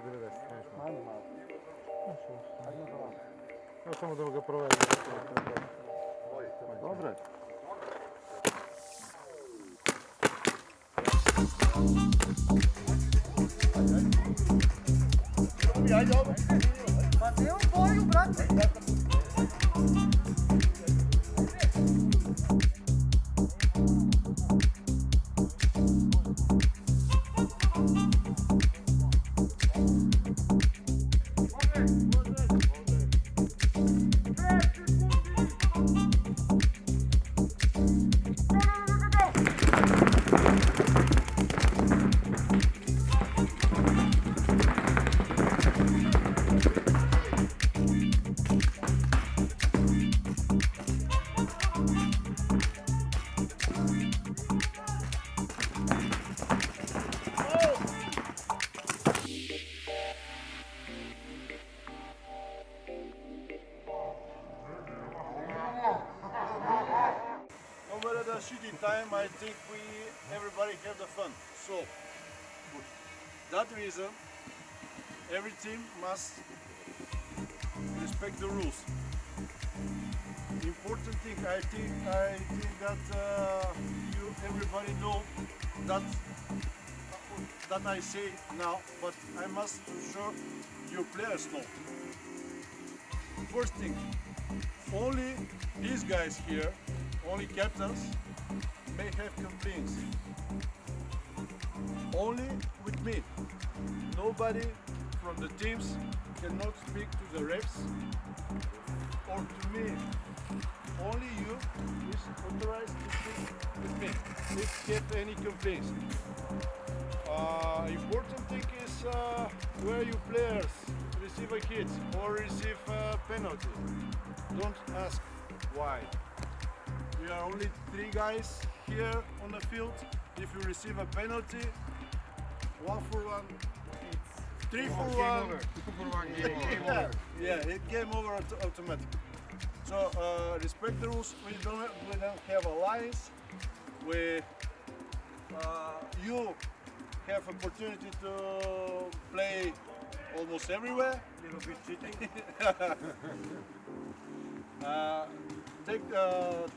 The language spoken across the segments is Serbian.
90. Manje malo. Evo samo da ga provedem. Dobre. Ma nemam boju, brate! Shitty time, I think everybody have the fun. So, that reason, every team must respect the rules. Important thing, I think that everybody know that I say now, but I must sure your players know. First thing, only these guys here, only captains, may have complaints. Only with me. Nobody from the teams cannot speak to the refs or to me. Only you is authorized to speak with me if you have any complaints. Important thing is where you players receive a hit or receive a penalty. Don't ask why. We are only 3 guys here on the field. If you receive a penalty, 1 for 1, 3 for 1. Yeah, it came over automatically. So respect the rules. We don't have a lines. You have opportunity to play almost everywhere. Little bit cheating.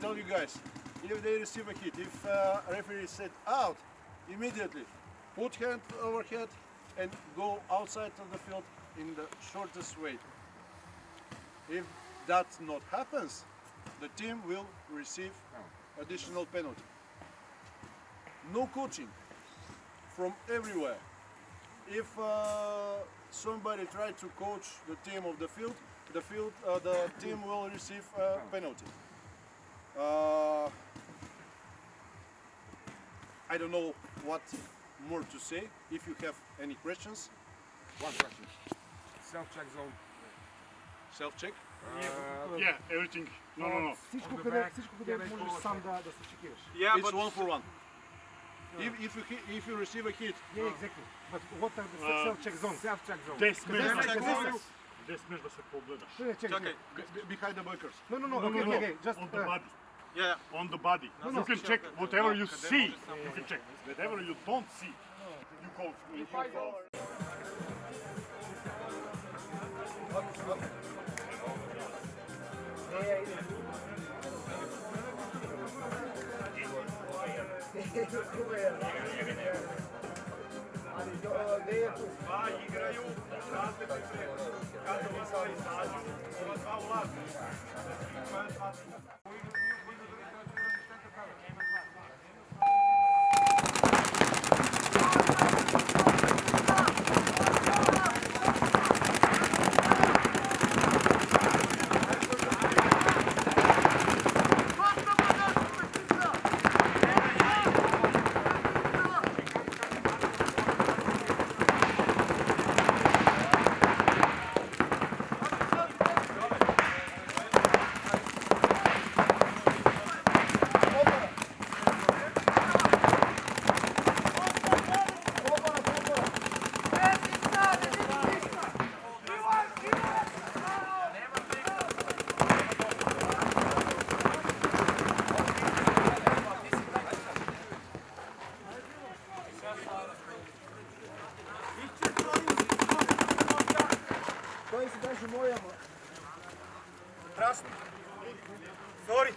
Tell you guys, if they receive a hit, if a referee said out, immediately put hand over head and go outside of the field in the shortest way. If that not happens, the team will receive additional penalty. No coaching from everywhere. If somebody tries to coach the team of the field, the team will receive a penalty. I don't know what more to say. If you have any questions. One question. Self-check zone. Self-check? Yeah, everything. No. Всичко къде можеш сам да се чекираш. Yeah, it's 1 for 1. If you receive a hit. Yeah, exactly. But what are the self-check zones? Self-check zone. Gde smeš da se pogledaš? Čekaj, behind the bunkers. No, okay, just on the body. Yeah. On the body. You can check whatever you see. You can check whatever you don't see. You call. Dva igraju, razliku kada ova dva izađu, ova dva ulaze. Krasno. Sorry.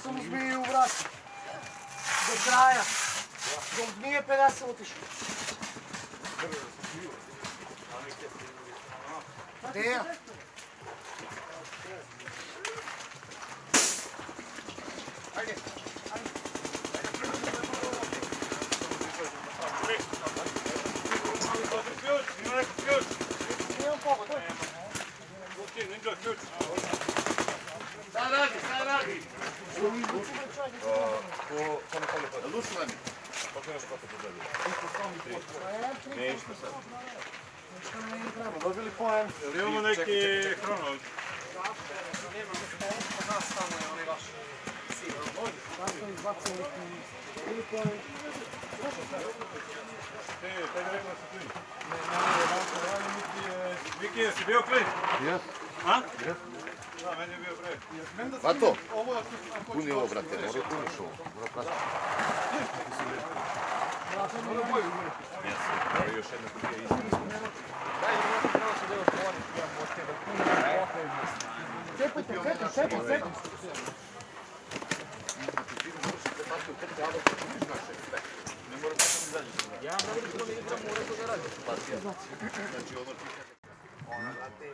Samo zmije u vrat. Do kraja. Dok zmije 50 otišao. Gdje je? Ajde. Sad radi. Luslani. Dobili poen. Imamo neki hrono. Viki, jesi bio klin? Jes. A? Jes. Da, meni je bio pre. Pa to? Puni ovo, brate, mora puniš ovo. Mora plasiti. Jesi, još jedna kutija izgleda. Cepajte. Ne moram da sam izađu. Ja ne vidim što ne igram, moram to da radim. Znači ono ti kaže. Ona, brate.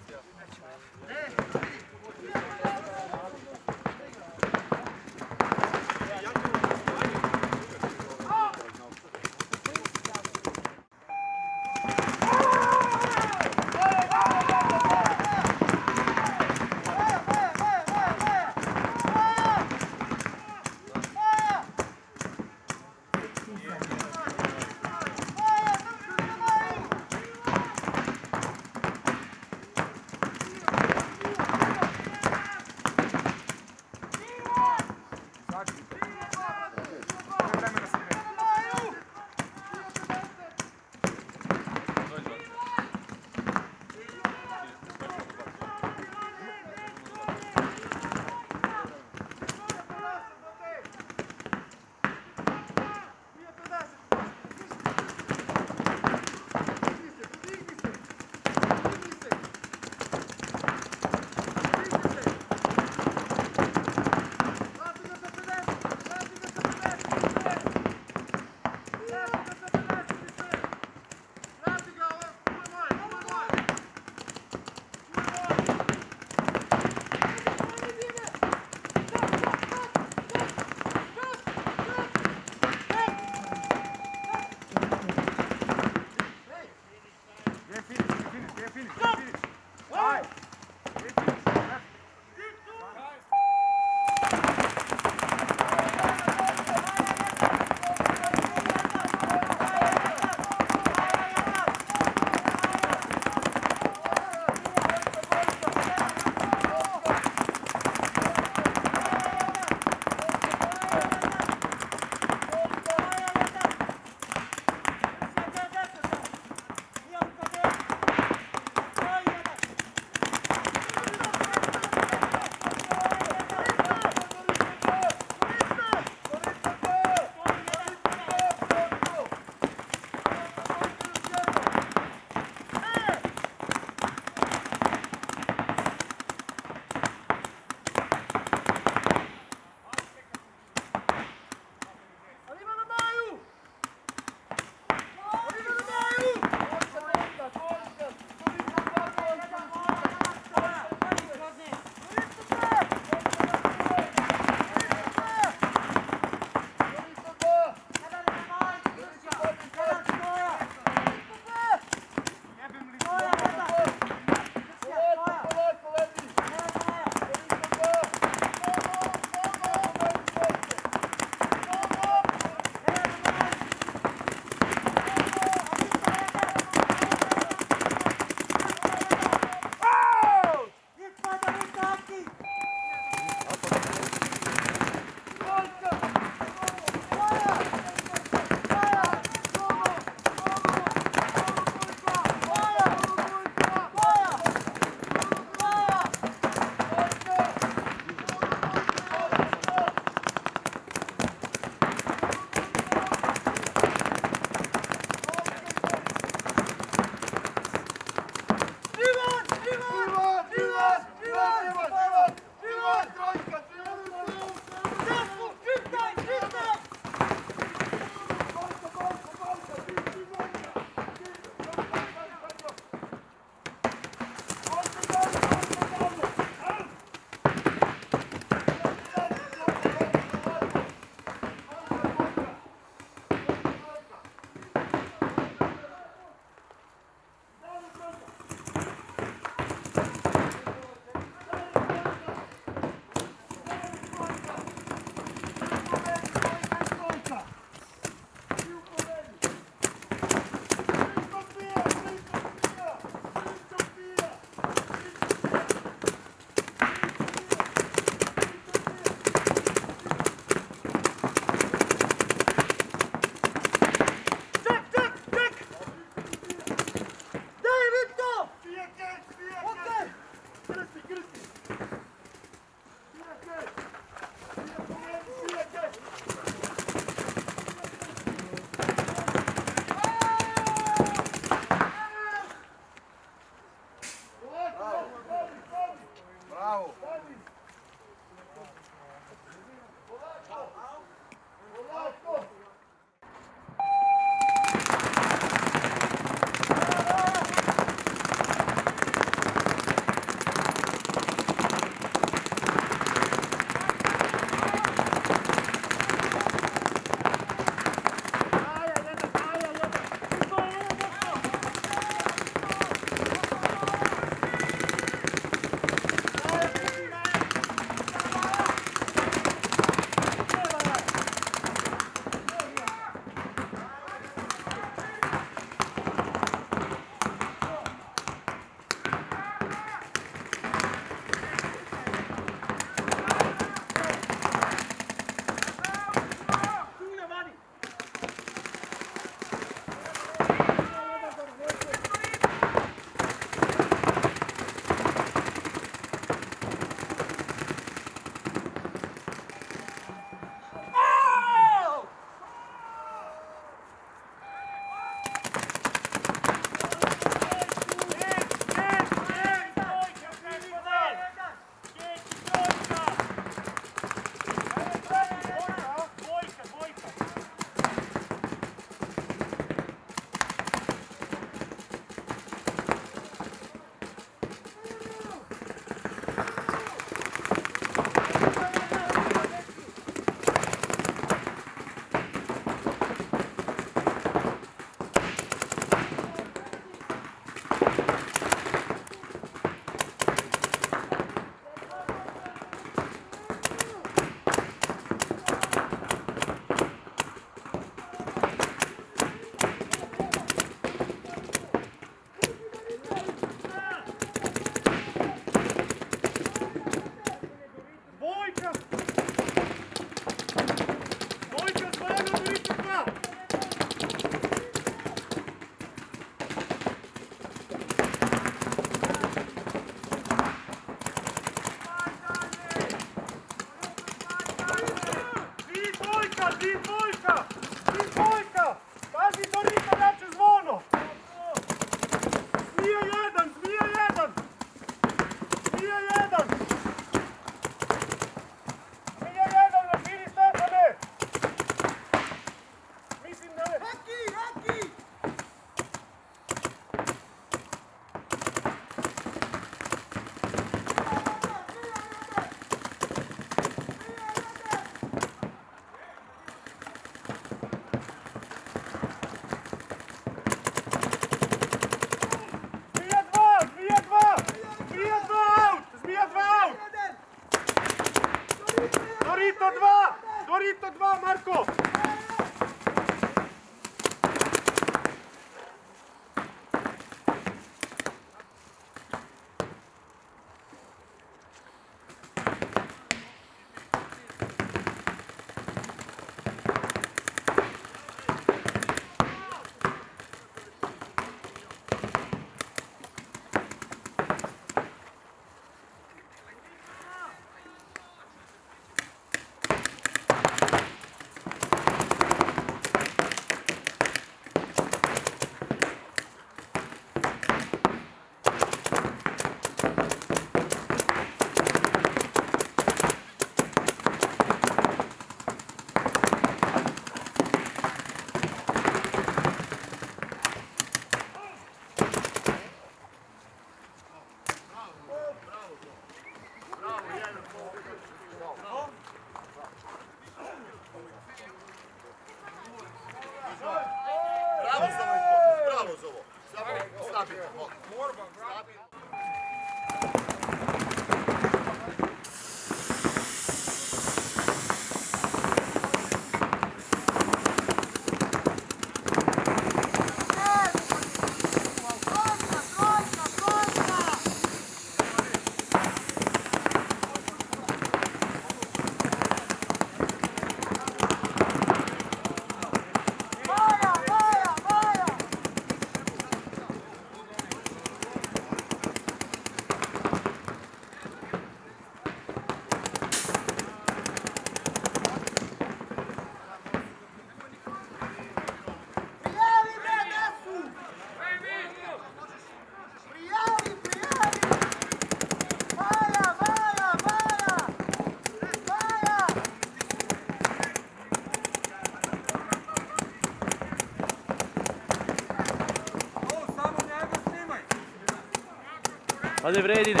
Ajde Vredine.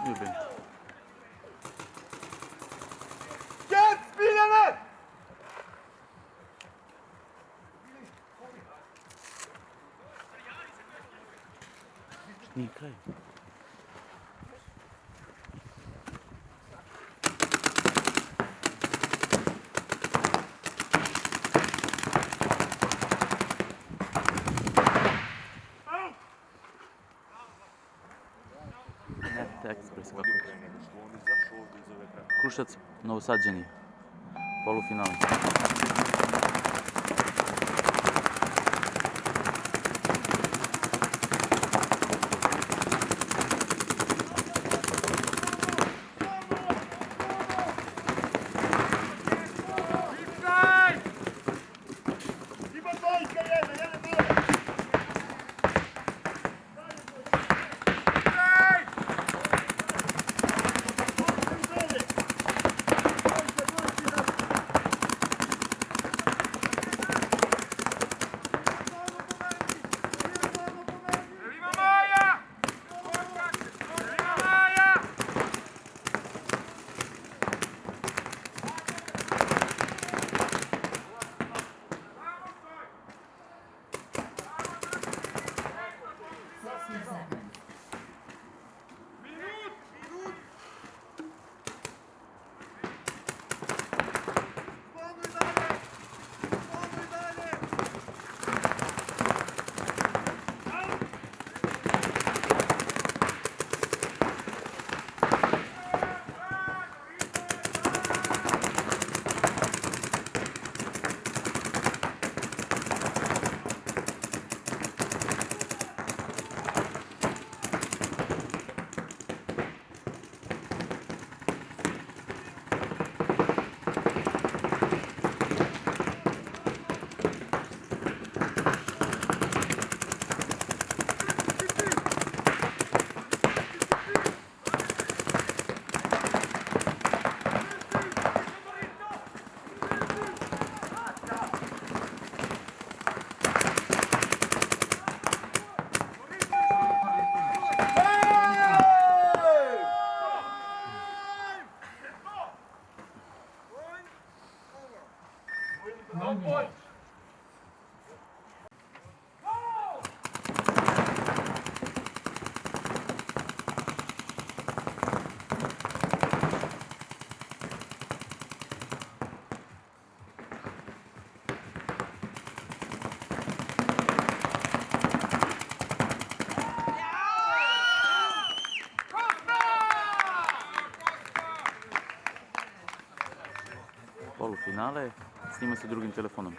smiju biti. Get, Biljane! Nije kraj. Express, kako je. Krušac, Novosađeni, polufinale. Polufinale, snima se drugim telefonom.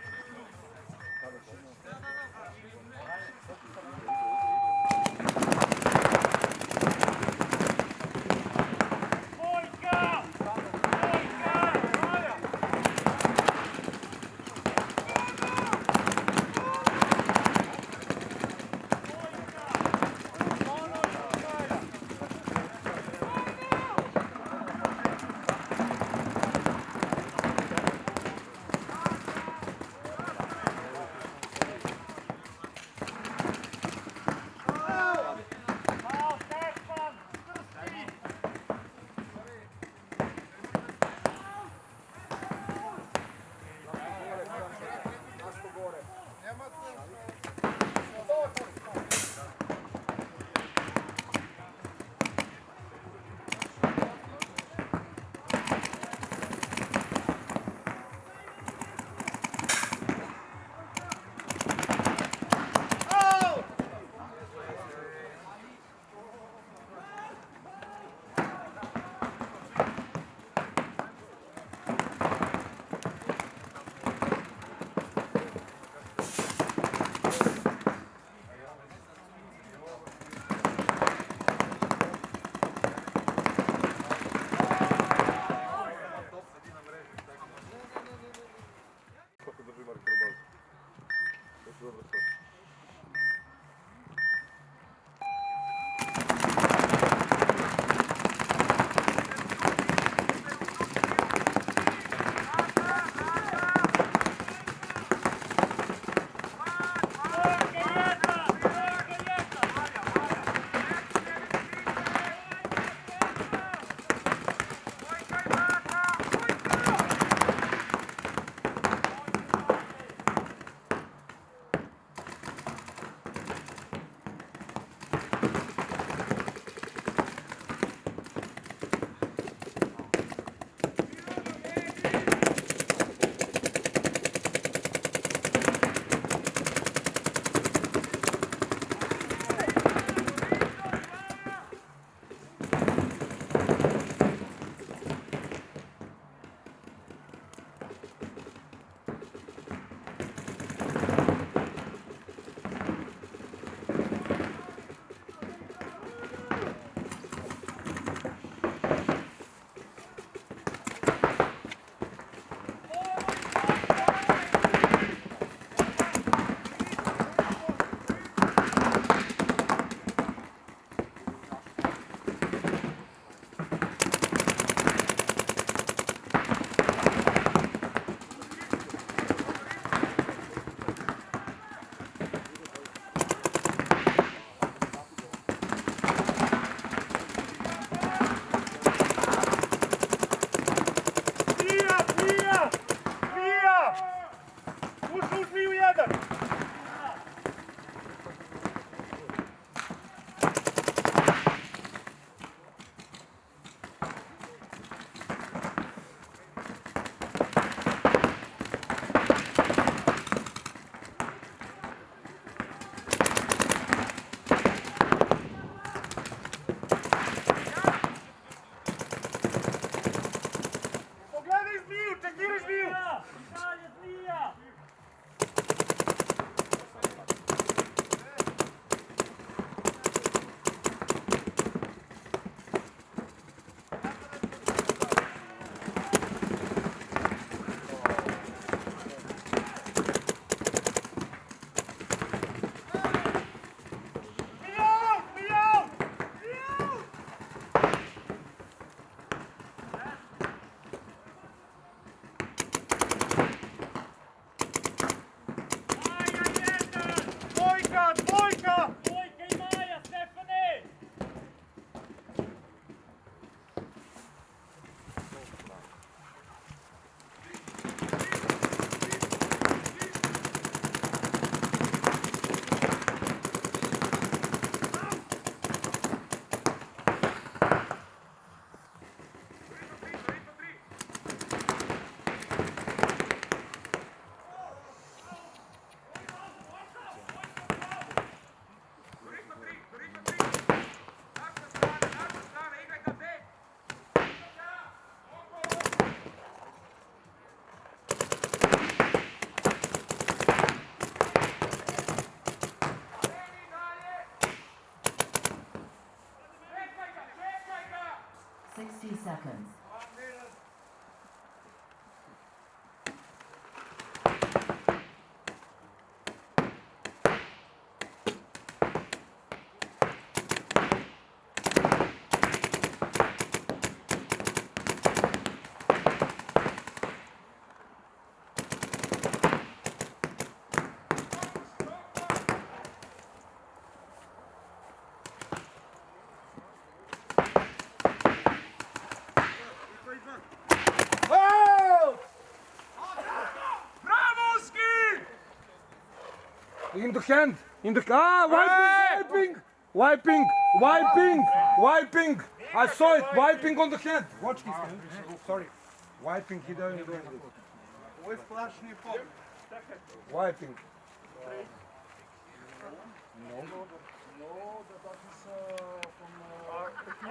60 seconds. In the hand, in the wiping. I saw it, wiping on the hand. Watch this. Sorry, wiping. He doesn't do anything. Wiping.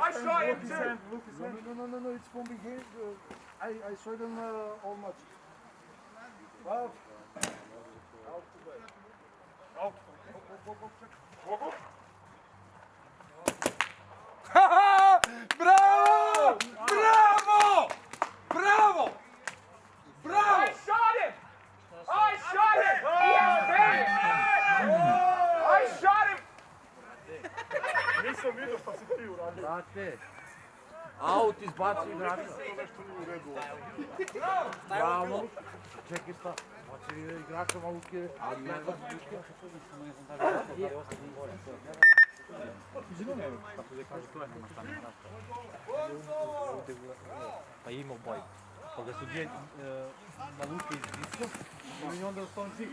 I saw him too. No, it's from behind. I saw them all much. Well, Bravo! Bravo! Bravo! Bravo! I shot him! He has pain! I shot him! Nisam vidio šta si ti uradio. Brate, aut izbacio igrača. Bravo. Čekaj šta, hoće li igrača malo ukire? Ali ne znam viške. Pa je imao boj. Pa ga su dje na luke izdisko i onda ostao on cik.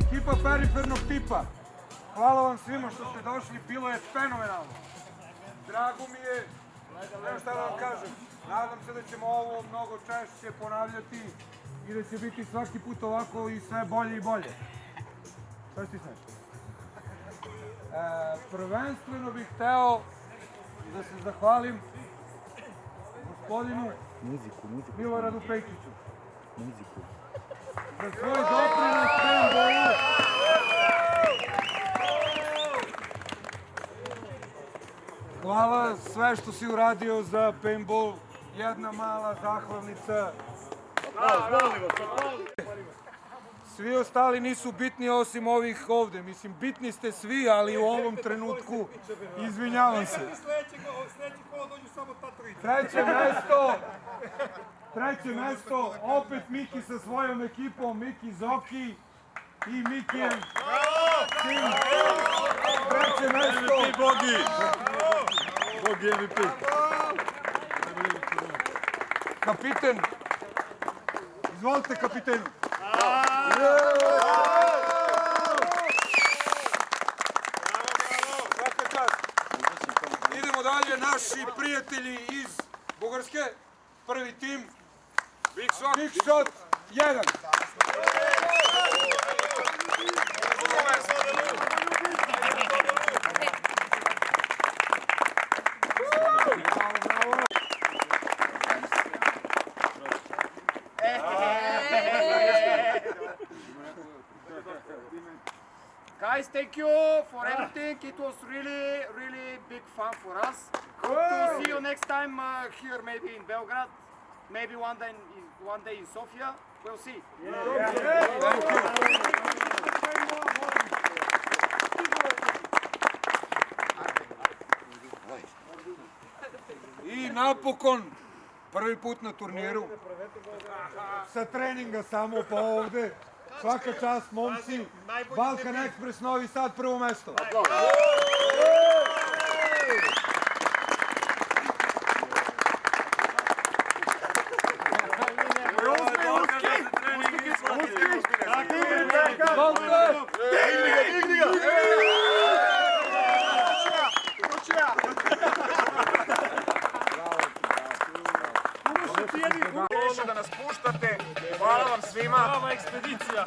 Ekipa perifernog tipa. Hvala vam svima što ste došli, bilo je fenomenalno. Drago mi je, nema šta da vam kažem, nadam se da ćemo ovo mnogo češće ponavljati i da će biti svaki put ovako i sve bolje i bolje. Šta si sneš? Prvenstveno bih hteo da se zahvalim gospodinu Miloradu Pejkiću za svoj doprinos Paintballu. Hvala sve što si uradio za Paintball, jedna mala zahvalnica. Svi ostali nisu bitni osim ovih ovde. Mislim, bitni ste svi, ali u ovom trenutku izvinjavam se. Treće mesto, opet Miki sa svojom ekipom, Miki Zoki i Mikijem tim. Treće mesto. Bogi MVP. Kapiten. Izvolite kapitenu. Svaka čast. Idemo dalje, naši prijatelji iz Bugarske. Prvi tim. Big Shot 1. Guys, thank you for everything. It was really big fun for us. Hope to see you next time here, maybe in Belgrade, maybe one day in Sofia. We'll see. I napokon, prvi put na turniru, sa treninga samo pa ovde. Svaka čast, momci. Balkan Express, Novi Sad, prvo mesto. Da nas puštate, hvala vam svima. Prava ekspedicija.